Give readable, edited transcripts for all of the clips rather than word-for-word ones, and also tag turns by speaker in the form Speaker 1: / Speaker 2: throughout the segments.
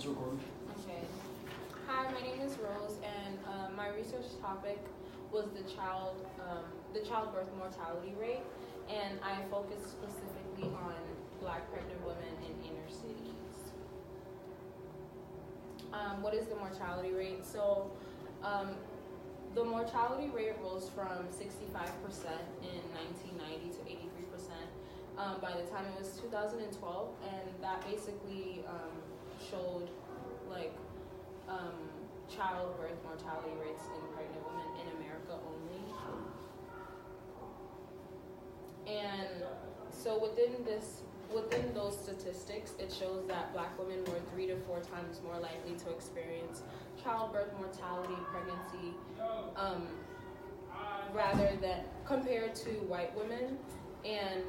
Speaker 1: It's recording.
Speaker 2: Okay. Hi, my name is Rose, and my research topic was the childbirth mortality rate, and I focused specifically on Black pregnant women in inner cities. What is the mortality rate? So, the mortality rate rose from 65% in 1990 to 83% by the time it was 2012, and that basically showed like childbirth mortality rates in pregnant women in America only. And so within those statistics, it shows that Black women were 3 to 4 times more likely to experience childbirth mortality, pregnancy, rather than compared to white women. And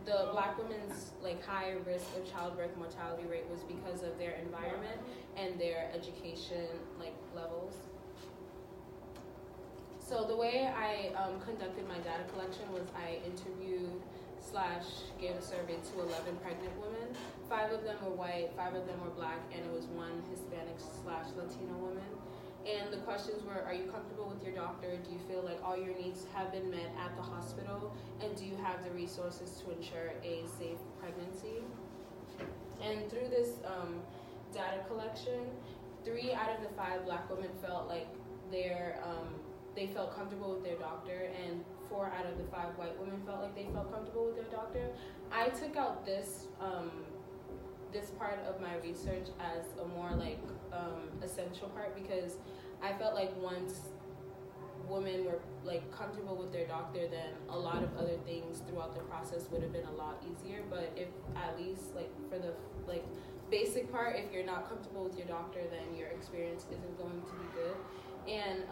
Speaker 2: the Black women's high risk of childbirth mortality rate was because of their environment and their education levels. So the way I conducted my data collection was I interviewed / gave a survey to 11 pregnant women. 5 of them were white, 5 of them were Black, and it was 1 Hispanic / Latino woman. And the questions were, are you comfortable with your doctor? Do you feel like all your needs have been met at the hospital? And do you have the resources to ensure a safe pregnancy? And through this data collection, 3 out of the 5 Black women felt like they felt comfortable with their doctor, and 4 out of the 5 white women felt like they felt comfortable with their doctor. I took out this part of my research as a more essential part, because I felt like once women were comfortable with their doctor, then a lot of other things throughout the process would have been a lot easier. But if at least for the basic part, if you're not comfortable with your doctor, then your experience isn't going to be good. And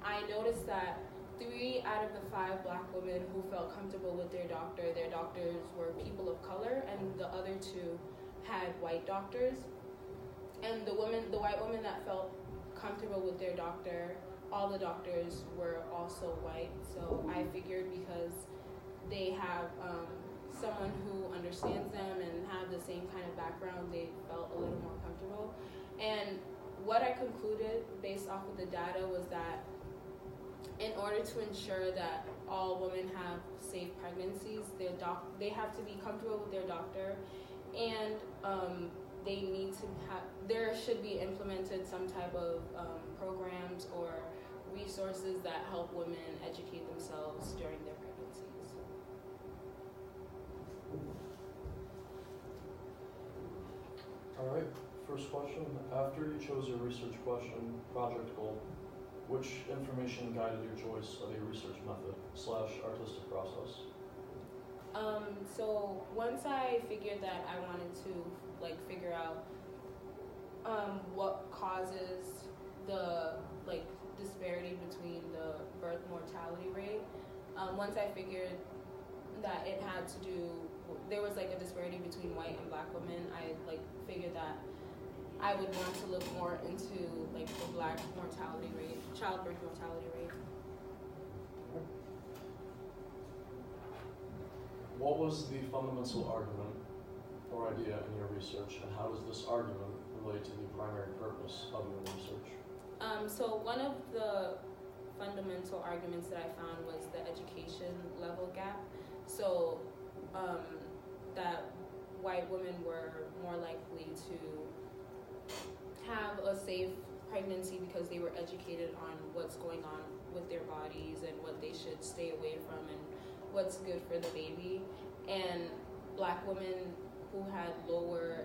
Speaker 2: I noticed that 3 out of the 5 Black women who felt comfortable with their doctors were people of color, and the other 2 had white doctors. And the white women that felt comfortable with their doctor, all the doctors were also white. So I figured because they have someone who understands them and have the same kind of background, they felt a little more comfortable. And what I concluded based off of the data was that in order to ensure that all women have safe pregnancies, they have to be comfortable with their doctor, and there should be implemented some type of programs or resources that help women educate themselves during their pregnancies.
Speaker 1: All right, first question. After you chose your research question, project goal, which information guided your choice of a research method / artistic process?
Speaker 2: So once I figured that I wanted to figure out what causes the disparity between the birth mortality rate, once I figured that it had to do, there was a disparity between white and Black women, I figured that I would want to look more into the Black mortality rate, childbirth mortality rate.
Speaker 1: What was the fundamental argument or idea in your research, and how does this argument relate to the primary purpose of your research?
Speaker 2: So one of the fundamental arguments that I found was the education level gap. So that white women were more likely to have a safe pregnancy because they were educated on what's going on with their bodies and what they should stay away from and what's good for the baby. And Black women who had lower